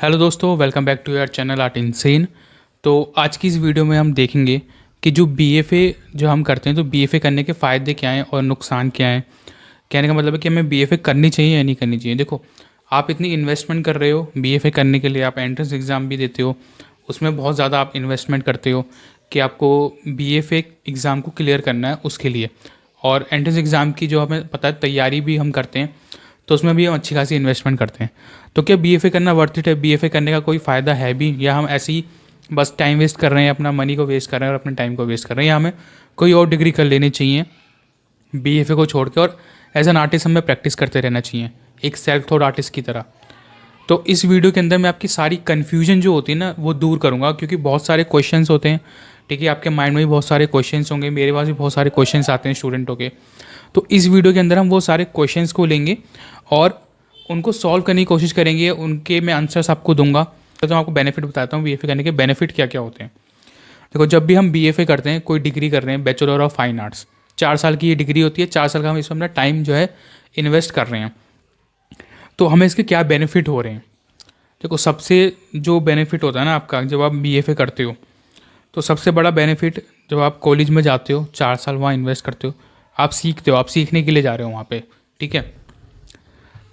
Hello दोस्तों, welcome back to your channel Art Insane. तो आज की इस वीडियो में हम देखेंगे कि जो बीएफए जो हम करते हैं तो बीएफए करने के फ़ायदे क्या हैं और नुकसान क्या हैं। कहने का मतलब है कि हमें बीएफए करनी चाहिए या नहीं करनी चाहिए। देखो, आप इतनी इन्वेस्टमेंट कर रहे हो बीएफए करने के लिए, आप एंट्रेंस एग्ज़ाम भी देते हो, उसमें बहुत ज़्यादा आप इन्वेस्टमेंट करते हो कि आपको बीएफए एग्ज़ाम को क्लियर करना है उसके लिए। और एंट्रेंस एग्ज़ाम की जो हमें पता है तैयारी भी हम करते हैं, तो उसमें भी हम अच्छी खासी इन्वेस्टमेंट करते हैं। तो क्या बीएफए करना वर्थ इट है? बीएफए करने का कोई फ़ायदा है भी, या हम ऐसे ही बस टाइम वेस्ट कर रहे हैं, अपना मनी को वेस्ट कर रहे हैं और अपने टाइम को वेस्ट कर रहे हैं, या हमें कोई और डिग्री कर लेनी चाहिए बीएफए को छोड़ के और एज एन आर्टिस्ट हमें प्रैक्टिस करते रहना चाहिए, एक सेल्फ थॉट आर्टिस्ट की तरह। तो इस वीडियो के अंदर मैं आपकी सारी कन्फ्यूजन जो होती है ना वो दूर करूँगा, क्योंकि बहुत सारे क्वेश्चंस होते हैं। ठीक है, आपके माइंड में भी बहुत सारे क्वेश्चंस होंगे, मेरे पास भी बहुत सारे क्वेश्चंस आते हैं स्टूडेंटों के। तो इस वीडियो के अंदर हम वो सारे क्वेश्चंस को लेंगे और उनको सॉल्व करने की कोशिश करेंगे, उनके मैं आंसर्स आपको दूंगा। तो मैं आपको बेनिफिट बताता हूँ बीएफए करने के बेनिफिट क्या क्या होते हैं। देखो, जब भी हम बीएफए करते हैं, कोई डिग्री कर रहे हैं, बैचलर ऑफ फाइन आर्ट्स, 4 साल की ये डिग्री होती है। 4 साल का हम इसमें अपना टाइम जो है इन्वेस्ट कर रहे हैं। तो हमें इसके क्या बेनिफिट हो रहे हैं? देखो, सबसे जो बेनिफिट होता है ना आपका जब आप बीएफए करते हो, तो सबसे बड़ा बेनिफिट, जब आप कॉलेज में जाते हो 4 साल वहाँ इन्वेस्ट करते हो, आप सीखते हो, आप सीखने के लिए जा रहे हो वहाँ पे। ठीक है,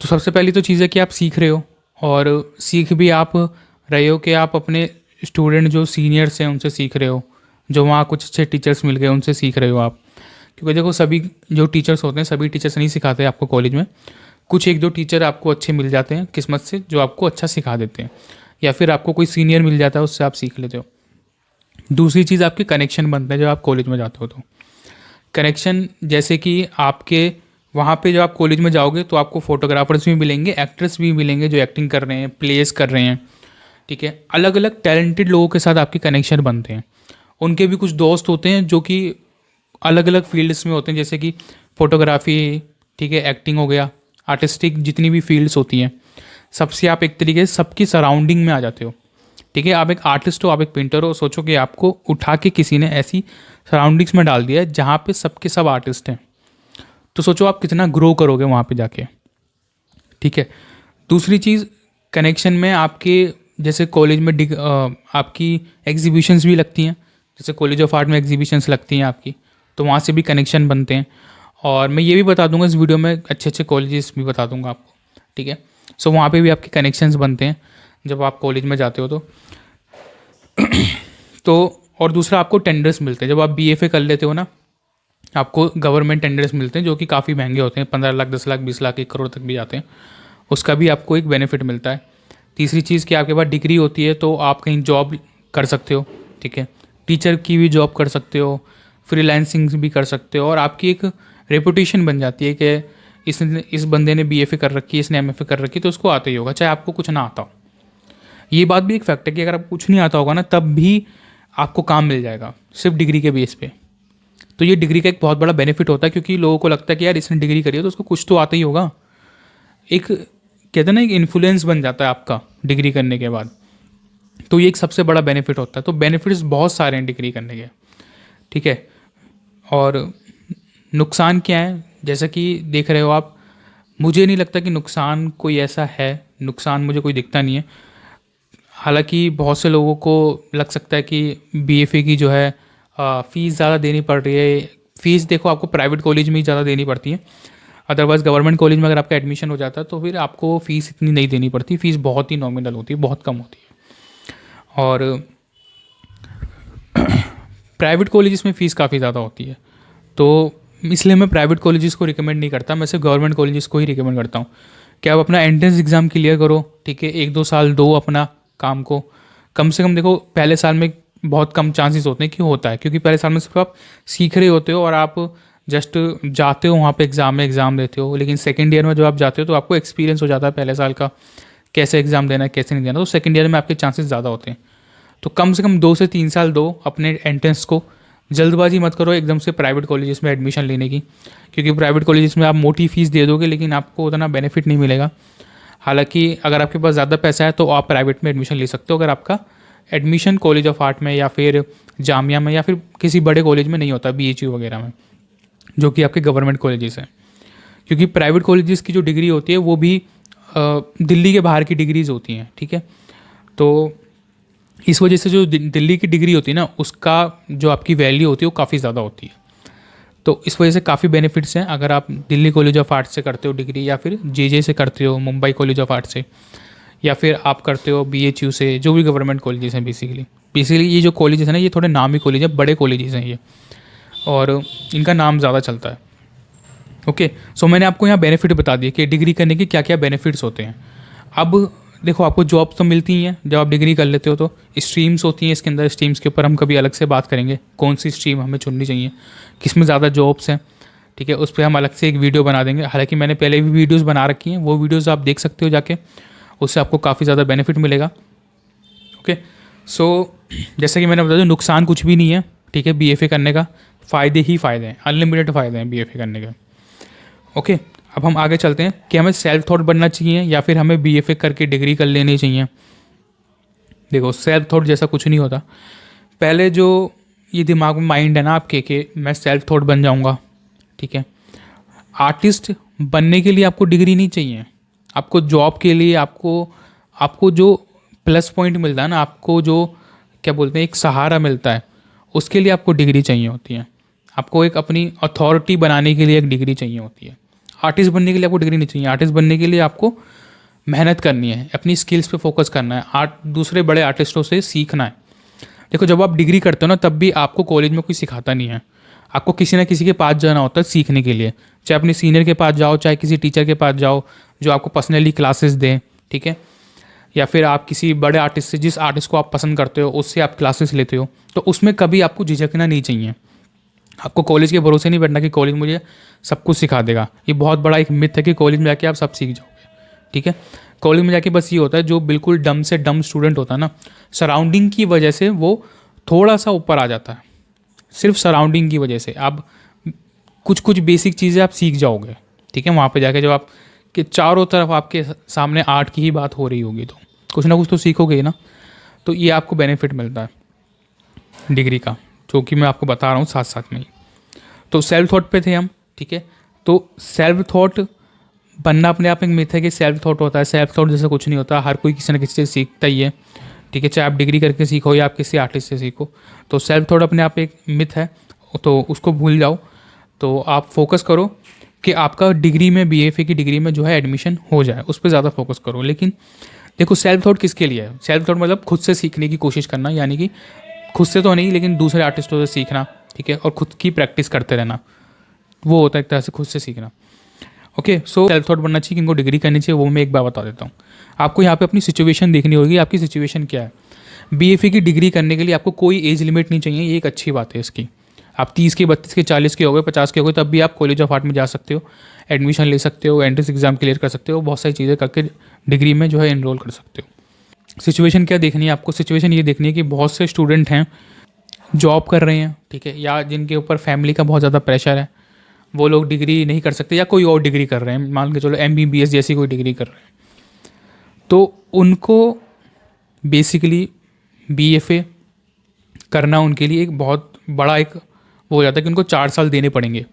तो सबसे पहली तो चीज़ है कि आप सीख रहे हो, और सीख भी आप रहे हो कि आप अपने स्टूडेंट जो सीनियर्स हैं उनसे सीख रहे हो, जो वहाँ कुछ अच्छे टीचर्स मिल गए उनसे सीख रहे हो आप। क्योंकि देखो, सभी जो टीचर्स होते हैं सभी टीचर्स नहीं सिखाते आपको कॉलेज में। कुछ एक दो टीचर आपको अच्छे मिल जाते हैं किस्मत से, जो आपको अच्छा सिखा देते हैं, या फिर आपको कोई सीनियर मिल जाता है उससे आप सीख लेते हो। दूसरी चीज़, आपके कनेक्शन बनते हैं जब आप कॉलेज में जाते हो। तो कनेक्शन जैसे कि आपके वहाँ पे जब आप कॉलेज में जाओगे तो आपको फोटोग्राफर्स भी मिलेंगे, एक्टर्स भी मिलेंगे जो एक्टिंग कर रहे हैं, प्लेस कर रहे हैं। ठीक है, अलग अलग टैलेंटेड लोगों के साथ आपके कनेक्शन बनते हैं। उनके भी कुछ दोस्त होते हैं जो कि अलग अलग फील्ड्स में होते हैं, जैसे कि फोटोग्राफी, ठीक है, एक्टिंग हो गया, आर्टिस्टिक जितनी भी फील्ड्स होती हैं, सबसे आप एक तरीके से सबकी सराउंडिंग में आ जाते हो। ठीक है, आप एक आर्टिस्ट हो, आप एक पेंटर हो, सोचो कि आपको उठा के किसी ने ऐसी सराउंडिंग्स में डाल दिया है जहाँ पे सबके सब आर्टिस्ट हैं। तो सोचो आप कितना ग्रो करोगे वहाँ पे जाके। ठीक है, दूसरी चीज़, कनेक्शन में आपके जैसे कॉलेज में आपकी एग्जीबिशंस भी लगती हैं, जैसे कॉलेज ऑफ आर्ट में एग्जीबिशंस लगती हैं आपकी, तो वहाँ से भी कनेक्शन बनते हैं। और मैं ये भी बता दूंगा इस वीडियो में, अच्छे अच्छे कॉलेजेस भी बता दूंगा आपको। ठीक है, सो वहाँ पे भी आपके कनेक्शंस बनते हैं जब आप कॉलेज में जाते हो तो और दूसरा, आपको टेंडर्स मिलते हैं जब आप बीएफए कर लेते हो ना, आपको गवर्नमेंट टेंडर्स मिलते हैं जो कि काफ़ी महंगे होते हैं, 15 लाख, 10 लाख, 20 लाख, 1 करोड़ तक भी जाते हैं। उसका भी आपको एक बेनिफिट मिलता है। तीसरी चीज़ कि आपके पास डिग्री होती है तो आप कहीं जॉब कर सकते हो। ठीक है, टीचर की भी जॉब कर सकते हो, फ्रीलांसिंग भी कर सकते हो, और आपकी एक रेपुटेशन बन जाती है कि इस बंदे ने बीएफए कर रखी है, इसने एमएफए कर रखी है, तो उसको आता ही होगा चाहे आपको कुछ ना आता हो। ये बात भी एक फैक्ट है कि अगर आपको कुछ नहीं आता होगा ना तब भी आपको काम मिल जाएगा, सिर्फ डिग्री के बेस पे। तो ये डिग्री का एक बहुत बड़ा बेनिफिट होता है, क्योंकि लोगों को लगता है कि यार इसने डिग्री करी है तो उसको कुछ तो आता ही होगा। एक कहते हैं ना, एक इन्फ्लुएंस बन जाता है आपका डिग्री करने के बाद। तो ये एक सबसे बड़ा बेनिफिट होता है। तो बेनिफिट्स बहुत सारे हैं डिग्री करने के। ठीक है, और नुकसान क्या है जैसा कि देख रहे हो आप, मुझे नहीं लगता कि नुकसान कोई ऐसा है, नुकसान मुझे कोई दिखता नहीं है। हालांकि बहुत से लोगों को लग सकता है कि बीएफए की जो है फ़ीस ज़्यादा देनी पड़ रही है। फ़ीस देखो, आपको प्राइवेट कॉलेज में ही ज़्यादा देनी पड़ती है, अदरवाइज़ गवर्नमेंट कॉलेज में अगर आपका एडमिशन हो जाता है तो फिर आपको फ़ीस इतनी नहीं देनी पड़ती। फ़ीस बहुत ही नॉमिनल होती है, बहुत कम होती है। और प्राइवेट कॉलेजेस में फ़ीस काफ़ी ज़्यादा होती है, तो इसलिए मैं प्राइवेट कॉलेजेस को रिकमेंड नहीं करता, मैं सिर्फ गवर्नमेंट कॉलेजेस को ही रिकमेंड करता हूँ कि आप अपना एंट्रेंस एग्ज़ाम क्लियर करो। ठीक है, 1-2 साल दो अपना काम को, कम से कम। देखो, पहले साल में बहुत कम चांसेस होते हैं कि होता है, क्योंकि पहले साल में सिर्फ आप सीख रहे होते हो और आप जस्ट जाते हो वहाँ पे एग्ज़ाम में एग्ज़ाम देते हो। लेकिन सेकेंड ईयर में जब आप जाते हो तो आपको एक्सपीरियंस हो जाता है पहले साल का, कैसे एग्ज़ाम देना है कैसे नहीं देना, तो सेकेंड ईयर में आपके चांसेस ज़्यादा होते हैं। तो कम से कम 2 से 3 साल दो अपने एंट्रेंस को। जल्दबाजी मत करो एकदम से प्राइवेट कॉलेजेस में एडमिशन लेने की, क्योंकि प्राइवेट कॉलेजेस में आप मोटी फीस दे दोगे लेकिन आपको उतना बेनिफिट नहीं मिलेगा। हालांकि अगर आपके पास ज़्यादा पैसा है तो आप प्राइवेट में एडमिशन ले सकते हो, अगर आपका एडमिशन कॉलेज ऑफ आर्ट में या फिर जामिया में या फिर किसी बड़े कॉलेज में नहीं होता, बीएचयू वगैरह में, जो कि आपके गवर्नमेंट कॉलेजेस हैं। क्योंकि प्राइवेट कॉलेजेस की जो डिग्री होती है वो भी दिल्ली के बाहर की डिग्रीज होती हैं। ठीक है, तो इस वजह से जो दिल्ली की डिग्री होती है ना, उसका जो आपकी वैल्यू होती है वो काफ़ी ज़्यादा होती है। तो इस वजह से काफ़ी बेनिफिट्स हैं अगर आप दिल्ली कॉलेज ऑफ आर्ट्स से करते हो डिग्री, या फिर जे से करते हो मुंबई कॉलेज ऑफ आर्ट्स से, या फिर आप करते हो BHU से, जो भी गवर्नमेंट कॉलेजेस हैं। बेसिकली ये जो कॉलेजेस हैं ना, ये थोड़े नामी कॉलेज हैं, बड़े कॉलेजेस हैं ये, और इनका नाम ज़्यादा चलता है। ओके, सो मैंने आपको यहाँ बेनिफिट बता दिए कि डिग्री करने के क्या क्या बेनिफिट्स होते हैं। अब देखो, आपको जॉब तो मिलती ही हैं जब आप डिग्री कर लेते हो। तो स्ट्रीम्स होती हैं इसके अंदर, स्ट्रीम्स के ऊपर हम कभी अलग से बात करेंगे, कौन सी स्ट्रीम हमें चुननी चाहिए, किस में ज़्यादा जॉब्स हैं, ठीक है। उस पर हम अलग से एक वीडियो बना देंगे। हालांकि मैंने पहले भी वीडियोज़ बना रखी हैं, वो वीडियोज़ आप देख सकते हो जाके, उससे आपको काफ़ी ज़्यादा बेनिफिट मिलेगा। ओके, सो जैसे कि मैंने बताया, नुकसान कुछ भी नहीं है, ठीक है। BFA करने का फ़ायदे ही फ़ायदे हैं, अनलिमिटेड फ़ायदे हैं BFA करने के। ओके, अब हम आगे चलते हैं कि हमें सेल्फ थॉट बनना चाहिए या फिर हमें BFA करके डिग्री कर लेनी चाहिए। देखो, सेल्फ थॉट जैसा कुछ नहीं होता। पहले जो ये दिमाग में माइंड है ना आपके कि मैं सेल्फ थॉट बन जाऊंगा, ठीक है। आर्टिस्ट बनने के लिए आपको डिग्री नहीं चाहिए। आपको जॉब के लिए आपको जो प्लस पॉइंट मिलता है ना, आपको जो क्या बोलते हैं एक सहारा मिलता है, उसके लिए आपको डिग्री चाहिए होती है। आपको एक अपनी अथॉरिटी बनाने के लिए एक डिग्री चाहिए होती है। आर्टिस्ट बनने के लिए आपको डिग्री नहीं चाहिए। आर्टिस्ट बनने के लिए आपको मेहनत करनी है, अपनी स्किल्स पे फोकस करना है, दूसरे बड़े आर्टिस्टों से सीखना है। देखो, जब आप डिग्री करते हो ना, तब भी आपको कॉलेज में कोई सिखाता नहीं है। आपको किसी ना किसी के पास जाना होता है सीखने के लिए, चाहे अपने सीनियर के पास जाओ, चाहे किसी टीचर के पास जाओ जो आपको पर्सनली क्लासेस दें, ठीक है। या फिर आप किसी बड़े आर्टिस्ट से, जिस आर्टिस्ट को आप पसंद करते हो, उससे आप क्लासेस लेते हो। तो उसमें कभी आपको झिझकना नहीं चाहिए। आपको कॉलेज के भरोसे नहीं बैठना कि कॉलेज मुझे सब कुछ सिखा देगा। ये बहुत बड़ा एक मिथ है कि कॉलेज में जाके आप सब सीख जाओगे, ठीक है। कॉलेज में जाके बस ये होता है, जो बिल्कुल डम से डम स्टूडेंट होता है ना, सराउंडिंग की वजह से वो थोड़ा सा ऊपर आ जाता है। सिर्फ सराउंडिंग की वजह से आप कुछ कुछ बेसिक चीज़ें आप सीख जाओगे, ठीक है। वहाँ पे जाके जब आप कि चारों तरफ आपके सामने आर्ट की ही बात हो रही होगी, तो कुछ ना कुछ तो सीखोगे ही ना। तो ये आपको बेनिफिट मिलता है डिग्री का, जो कि मैं आपको बता रहा हूँ साथ साथ में ही। तो सेल्फ थॉट पे थे हम, ठीक है। तो सेल्फ थॉट बनना अपने आप में एक मिथ है कि सेल्फ थॉट होता है। सेल्फ थॉट जैसा कुछ नहीं होता। हर कोई किसी ना किसी से सीखता ही है, ठीक है। चाहे आप डिग्री करके सीखो या आप किसी आर्टिस्ट से सीखो, तो सेल्फ थॉट अपने आप एक मिथ है, तो उसको भूल जाओ। तो आप फोकस करो कि आपका डिग्री में, BFA की डिग्री में जो है एडमिशन हो जाए, उस पर ज़्यादा फोकस करो। लेकिन देखो, सेल्फ थॉट किसके लिए है? सेल्फ थॉट मतलब खुद से सीखने की कोशिश करना, यानी कि खुद से तो नहीं, लेकिन दूसरे आर्टिस्टों से सीखना, ठीक है। और खुद की प्रैक्टिस करते रहना, वो होता है एक तरह से खुद से सीखना। ओके, सो सेल्फ थॉट बनना चाहिए। किनको डिग्री करनी चाहिए वो मैं एक बार बता देता हूँ। आपको यहाँ पे अपनी सिचुएशन देखनी होगी, आपकी सिचुएशन क्या है। BFA की डिग्री करने के लिए आपको कोई एज लिमिट नहीं चाहिए, ये एक अच्छी बात है इसकी। आप 30 के, 32 के, 40 के हो गए, 50 के हो गए, तब भी आप कॉलेज ऑफ आर्ट में जा सकते हो, एडमिशन ले सकते हो, एंट्रेंस एग्जाम क्लियर कर सकते हो, बहुत सारी चीज़ें करके डिग्री में जो है एनरोल कर सकते हो। सिचुएशन क्या देखनी है आपको? सिचुएशन ये देखनी है कि बहुत से स्टूडेंट हैं, जॉब कर रहे हैं, ठीक है, या जिनके ऊपर फैमिली का बहुत ज़्यादा प्रेशर है, वो लोग डिग्री नहीं कर सकते, या कोई और डिग्री कर रहे हैं, मान के चलो MBBS जैसी कोई डिग्री कर रहे हैं, तो उनको बेसिकली BFA करना उनके लिए एक बहुत बड़ा एक वो हो जाता है कि उनको 4 साल देने पड़ेंगे।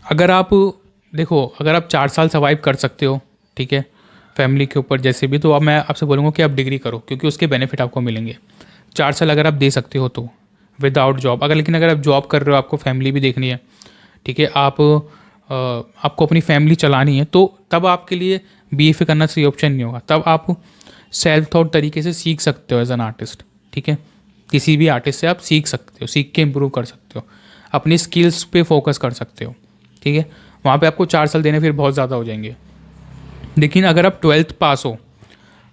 अगर आप देखो, अगर आप 4 साल सर्वाइव कर सकते हो, ठीक है, फैमिली के ऊपर जैसे भी, तो अब मैं आपसे बोलूँगा कि आप डिग्री करो, क्योंकि उसके बेनिफिट आपको मिलेंगे। 4 साल अगर आप दे सकते हो तो विदाउट जॉब। लेकिन अगर आप जॉब कर रहे हो, आपको फैमिली भी देखनी है, ठीक है, आपको अपनी फैमिली चलानी है, तो तब आपके लिए BFA करना सही ऑप्शन नहीं होगा। तब आप सेल्फ थॉट तरीके से सीख सकते हो एज एन आर्टिस्ट, ठीक है। किसी भी आर्टिस्ट से आप सीख सकते हो, सीख के इम्प्रूव कर सकते हो, अपनी स्किल्स पे फोकस कर सकते हो, ठीक है। वहाँ पे आपको 4 साल देने फिर बहुत ज़्यादा हो जाएंगे। लेकिन अगर आप 12th पास हो,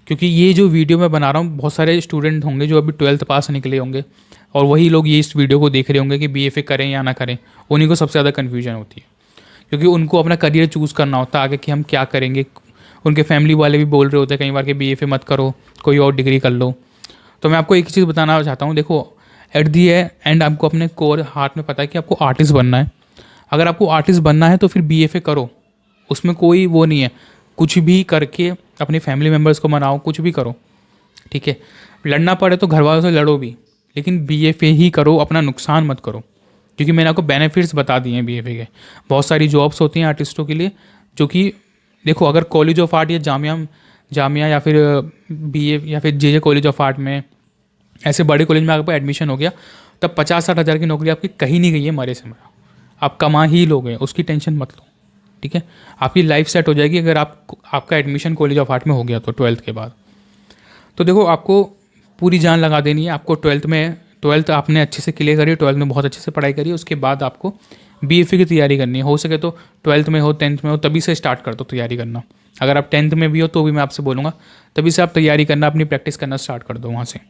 क्योंकि ये जो वीडियो मैं बना रहा हूँ, बहुत सारे स्टूडेंट होंगे जो अभी 12th पास निकले होंगे, और वही लोग ये इस वीडियो को देख रहे होंगे कि BFA करें या ना करें। उन्हीं को सबसे ज़्यादा कन्फ्यूजन होती है, क्योंकि उनको अपना करियर चूज़ करना होता है आगे कि हम क्या करेंगे। उनके फैमिली वाले भी बोल रहे होते हैं कई बार कि BFA मत करो, कोई और डिग्री कर लो। तो मैं आपको एक चीज़ बताना चाहता हूँ, देखो, एट दी एंड आपको अपने कोर हार्ट में पता है कि आपको आर्टिस्ट बनना है। अगर आपको आर्टिस्ट बनना है तो फिर BFA करो, उसमें कोई वो नहीं है। कुछ भी करके अपने फैमिली मेम्बर्स को मनाओ, कुछ भी करो, ठीक है। लड़ना पड़े तो घर वालों से लड़ो भी, लेकिन BFA ही करो, अपना नुकसान मत करो, क्योंकि मैंने आपको बेनिफिट्स बता दिए हैं BFA के। बहुत सारी जॉब्स होती हैं आर्टिस्टों के लिए, जो कि देखो, अगर कॉलेज ऑफ आर्ट या जामिया जामिया या फिर बीए या फिर जे कॉलेज ऑफ आर्ट में, ऐसे बड़े कॉलेज में आपका एडमिशन हो गया, तब 50-60 हज़ार की नौकरी आपकी कहीं नहीं गई है मरे से मरा, आप कमा ही लोगे, उसकी टेंशन मत लो, ठीक है। आपकी लाइफ सेट हो जाएगी अगर आपका एडमिशन कॉलेज ऑफ आर्ट में हो गया तो 12th के बाद। तो देखो, आपको पूरी जान लगा देनी है। आपको 12th आपने अच्छे से क्लियर करी, 12th में बहुत अच्छे से पढ़ाई करी, उसके बाद आपको बीएफए की तैयारी करनी है। हो सके तो 12th में हो, 10th में हो, तभी से स्टार्ट कर दो तैयारी करना। अगर आप 10th में भी हो तो भी मैं आपसे बोलूँगा तभी से आप तैयारी करना, अपनी प्रैक्टिस करना स्टार्ट कर दो। वहाँ से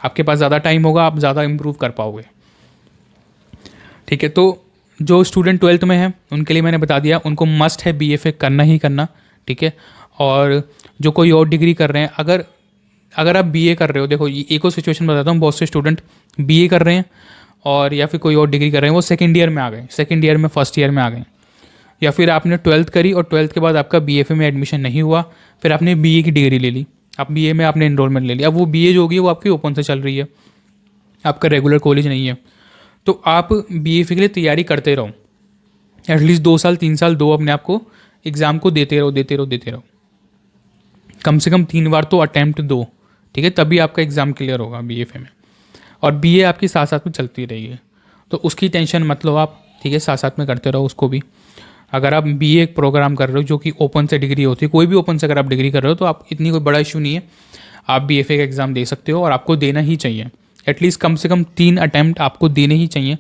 आपके पास ज़्यादा टाइम होगा, आप ज़्यादा इम्प्रूव कर पाओगे, ठीक है। तो जो स्टूडेंट 12th में है उनके लिए मैंने बता दिया, उनको मस्ट है बीएफए करना ही करना, ठीक है। और जो कोई और डिग्री कर रहे हैं, अगर आप बीए कर रहे हो, देखो ये एक और सिचुएशन बताता हूँ, बहुत से स्टूडेंट बीए कर रहे हैं और या फिर कोई और डिग्री कर रहे हैं, वो सेकंड ईयर में आ गए, सेकंड ईयर में फर्स्ट ईयर में आ गए, या फिर आपने 12th करी और 12th के बाद आपका बीएफए में एडमिशन नहीं हुआ, फिर आपने बीए की डिग्री ले ली, अब बीए में आपने एनरोलमेंट ले लिया, अब वो बीए जो होगी वो आपकी ओपन से चल रही है, आपका रेगुलर कॉलेज नहीं है, तो आप बीएफए के लिए तैयारी करते रहो, एटलीस्ट 2 साल 3 साल दो अपने आप को, एग्ज़ाम को देते रहो, कम से कम 3 बार तो अटैम्प्ट दो, ठीक है, तभी आपका एग्ज़ाम क्लियर होगा बीएफए में। और बीए आपकी साथ साथ में चलती रहेगी, तो उसकी टेंशन मत लो आप, ठीक है, साथ साथ में करते रहो उसको भी। अगर आप बीए प्रोग्राम कर रहे हो जो कि ओपन से डिग्री होती है, कोई भी ओपन से अगर आप डिग्री कर रहे हो तो आप इतनी कोई बड़ा इशू नहीं है, आप बीएफए का एग्ज़ाम दे सकते हो और आपको देना ही चाहिए। एटलीस्ट कम से कम 3 अटैम्प्ट आपको देने ही चाहिए,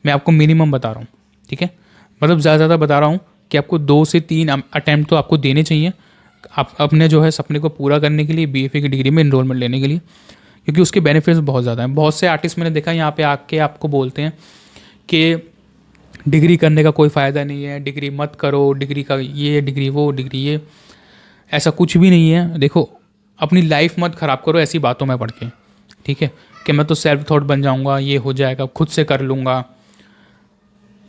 मैं आपको मिनिमम बता रहा हूँ, ठीक है, मतलब ज़्यादा बता रहा हूँ कि आपको 2 से 3 अटैम्प्ट तो आपको देने चाहिए, आप अपने जो है सपने को पूरा करने के लिए, बीएफए की डिग्री में एनरोलमेंट लेने के लिए, क्योंकि उसके बेनिफिट्स बहुत ज़्यादा हैं। बहुत से आर्टिस्ट मैंने देखा यहाँ पे आके आपको बोलते हैं कि डिग्री करने का कोई फ़ायदा नहीं है, डिग्री मत करो, डिग्री का ये, डिग्री वो, डिग्री ये, ऐसा कुछ भी नहीं है। देखो, अपनी लाइफ मत ख़राब करो ऐसी बातों में पढ़ के, ठीक है, कि मैं तो सेल्फ थॉट बन जाऊँगा, ये हो जाएगा, खुद से कर लूँगा,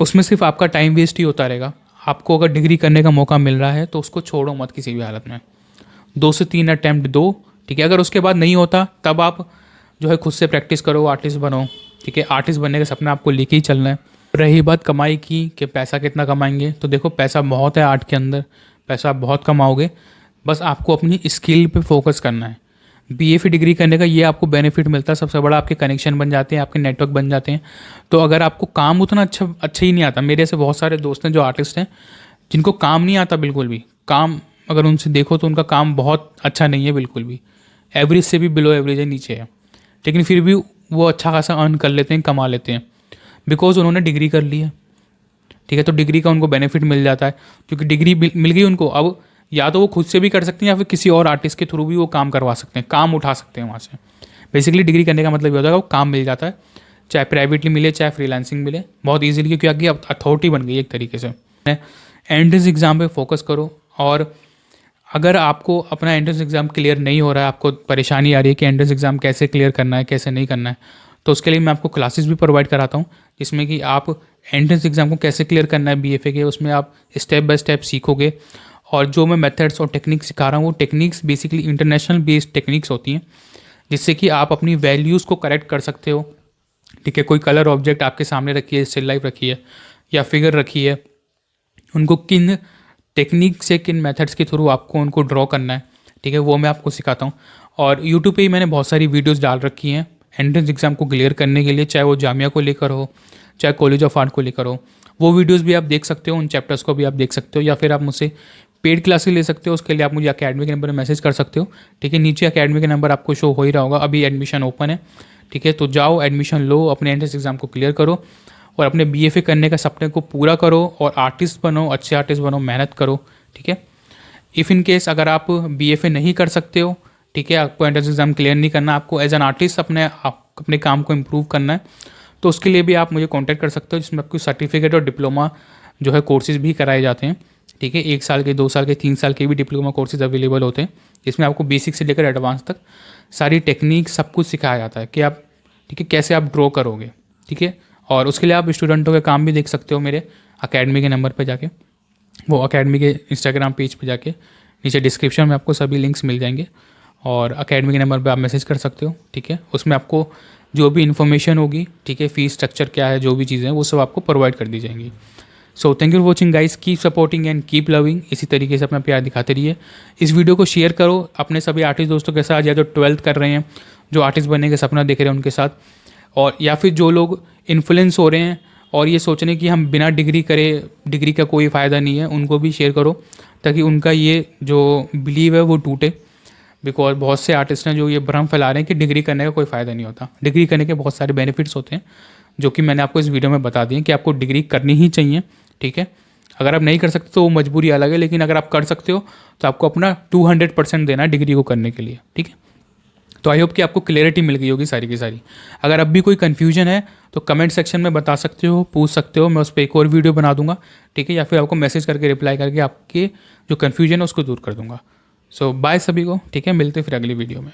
उसमें सिर्फ आपका टाइम वेस्ट ही होता रहेगा। आपको अगर डिग्री करने का मौका मिल रहा है तो उसको छोड़ो मत किसी भी हालत में, 2 से 3 अटैम्प्ट दो, ठीक है। अगर उसके बाद नहीं होता तब आप जो है खुद से प्रैक्टिस करो, आर्टिस्ट बनो, ठीक है। आर्टिस्ट बनने का सपना आपको लेके ही चलना है। रही बात कमाई की कि पैसा कितना कमाएंगे, तो देखो पैसा बहुत है आर्ट के अंदर, पैसा आप बहुत कमाओगे, बस आपको अपनी स्किल पे फोकस करना है। बीएफए डिग्री करने का ये आपको बेनिफिट मिलता है सबसे बड़ा, आपके कनेक्शन बन जाते हैं, आपके नेटवर्क बन जाते हैं। तो अगर आपको काम उतना अच्छा ही नहीं आता, मेरे ऐसे बहुत सारे दोस्त हैं जो आर्टिस्ट हैं जिनको काम नहीं आता बिल्कुल भी, काम अगर उनसे देखो तो उनका काम बहुत अच्छा नहीं है बिल्कुल भी, एवरेज से भी बिलो एवरेज है, नीचे है, लेकिन फिर भी वो अच्छा खासा अर्न कर लेते हैं, कमा लेते हैं, बिकॉज उन्होंने डिग्री कर ली है, ठीक है। तो डिग्री का उनको बेनिफिट मिल जाता है, क्योंकि डिग्री मिल गई उनको, अब या तो वो खुद से भी कर सकते हैं या फिर किसी और आर्टिस्ट के थ्रू भी वो काम करवा सकते हैं, काम उठा सकते हैं वहाँ से। बेसिकली डिग्री करने का मतलब ये होता है वो काम मिल जाता है, चाहे प्राइवेटली मिले चाहे फ्रीलांसिंग मिले, बहुत ईजिली, क्योंकि आगे अब अथॉरिटी बन गई एक तरीके से। एंट्रेंस एग्ज़ाम पे फोकस करो, और अगर आपको अपना एंट्रेंस एग्ज़ाम क्लियर नहीं हो रहा है, आपको परेशानी आ रही है कि एंट्रेंस एग्ज़ाम कैसे क्लियर करना है, कैसे नहीं करना है, तो उसके लिए मैं आपको क्लासेस भी प्रोवाइड कराता हूँ, जिसमें कि आप एंट्रेंस एग्ज़ाम को कैसे क्लियर करना है बीएफए के, उसमें आप स्टेप बाय स्टेप सीखोगे। और जो मैं मेथड्स और टेक्निक्स सिखा रहा हूँ वो techniques basically international based techniques होती हैं, जिससे कि आप अपनी वैल्यूज़ को करेक्ट कर सकते हो, ठीक है। कोई कलर ऑब्जेक्ट आपके सामने रखी है, स्टिल लाइफ रखी है या फिगर रखी है, उनको किन टेक्निक से, किन मेथड्स के थ्रू आपको उनको ड्रॉ करना है, ठीक है, वो मैं आपको सिखाता हूँ। और यूट्यूब पे ही मैंने बहुत सारी वीडियोस डाल रखी हैं एंट्रेंस एग्ज़ाम को क्लियर करने के लिए, चाहे वो जामिया को लेकर हो, चाहे कॉलेज ऑफ आर्ट को लेकर हो, वो वीडियोस भी आप देख सकते हो, उन चैप्टर्स को भी आप देख सकते हो, या फिर आप मुझसे पेड क्लासेस ले सकते हो। उसके लिए आप मुझे अकेडमी के नंबर पर मैसेज कर सकते हो, ठीक है। नीचे अकेडमी के नंबर आपको शो हो ही रहा होगा, अभी एडमिशन ओपन है, ठीक है। तो जाओ, एडमिशन लो, अपने एंट्रेंस एग्ज़ाम को क्लियर करो और अपने बीएफए करने का सपने को पूरा करो, और आर्टिस्ट बनो, अच्छे आर्टिस्ट बनो, मेहनत करो, ठीक है। इफ़ इन केस अगर आप बीएफए नहीं कर सकते हो, ठीक है, आपको एंट्रेंस एग्ज़ाम क्लियर नहीं करना, आपको एज एन आर्टिस्ट अपने काम को इम्प्रूव करना है, तो उसके लिए भी आप मुझे कॉन्टैक्ट कर सकते हो, जिसमें आपको सर्टिफिकेट और डिप्लोमा जो है कोर्सेज़ भी कराए जाते हैं, ठीक है। 1 साल के, 2 साल के, 3 साल के भी डिप्लोमा कोर्सेज अवेलेबल होते हैं, जिसमें आपको बेसिक से लेकर एडवांस तक सारी टेक्निक सब कुछ सिखाया जाता है कि आप, ठीक है, कैसे आप ड्रॉ करोगे, ठीक है। और उसके लिए आप स्टूडेंटों के काम भी देख सकते हो मेरे अकेडमी के नंबर पर जाके, वो अकेडमी के इंस्टाग्राम पेज पे जाके, नीचे डिस्क्रिप्शन में आपको सभी लिंक्स मिल जाएंगे, और अकेडमी के नंबर पे आप मैसेज कर सकते हो, ठीक है। उसमें आपको जो भी इन्फॉर्मेशन होगी, ठीक है, फ़ीस स्ट्रक्चर क्या है, जो भी चीज़ें हैं वो सब आपको प्रोवाइड कर दी जाएंगी, so thank you for watching guys, keep supporting and keep loving. इसी तरीके से अपना प्यार दिखाते रहिए। इस वीडियो को शेयर करो अपने सभी आर्टिस्ट दोस्तों के साथ, या जो 12th कर रहे हैं, जो आर्टिस्ट बनने का सपना देख रहे हैं उनके साथ, और या फिर जो लोग इन्फ्लुएंस हो रहे हैं और ये सोच रहे हैं कि हम बिना डिग्री करे डिग्री का कोई फ़ायदा नहीं है, उनको भी शेयर करो ताकि उनका ये जो बिलीव है वो टूटे। बिकॉज बहुत से आर्टिस्ट हैं जो ये भ्रम फैला रहे हैं कि डिग्री करने का कोई फ़ायदा नहीं होता। डिग्री करने के बहुत सारे बेनिफिट्स होते हैं जो कि मैंने आपको इस वीडियो में बता दिए कि आपको डिग्री करनी ही चाहिए, ठीक है। अगर आप नहीं कर सकते तो वो मजबूरी अलग है, लेकिन अगर आप कर सकते हो तो आपको अपना 200% देना है डिग्री को करने के लिए, ठीक है। तो आई होप कि आपको क्लियरिटी मिल गई होगी सारी की सारी। अगर अब भी कोई कन्फ्यूजन है तो कमेंट सेक्शन में बता सकते हो, पूछ सकते हो, मैं उस पर एक और वीडियो बना दूंगा, ठीक है, या फिर आपको मैसेज करके रिप्लाई करके आपके जो कन्फ्यूजन है उसको दूर कर दूंगा। सो बाय सभी को, ठीक है, मिलते हैं फिर अगली वीडियो में।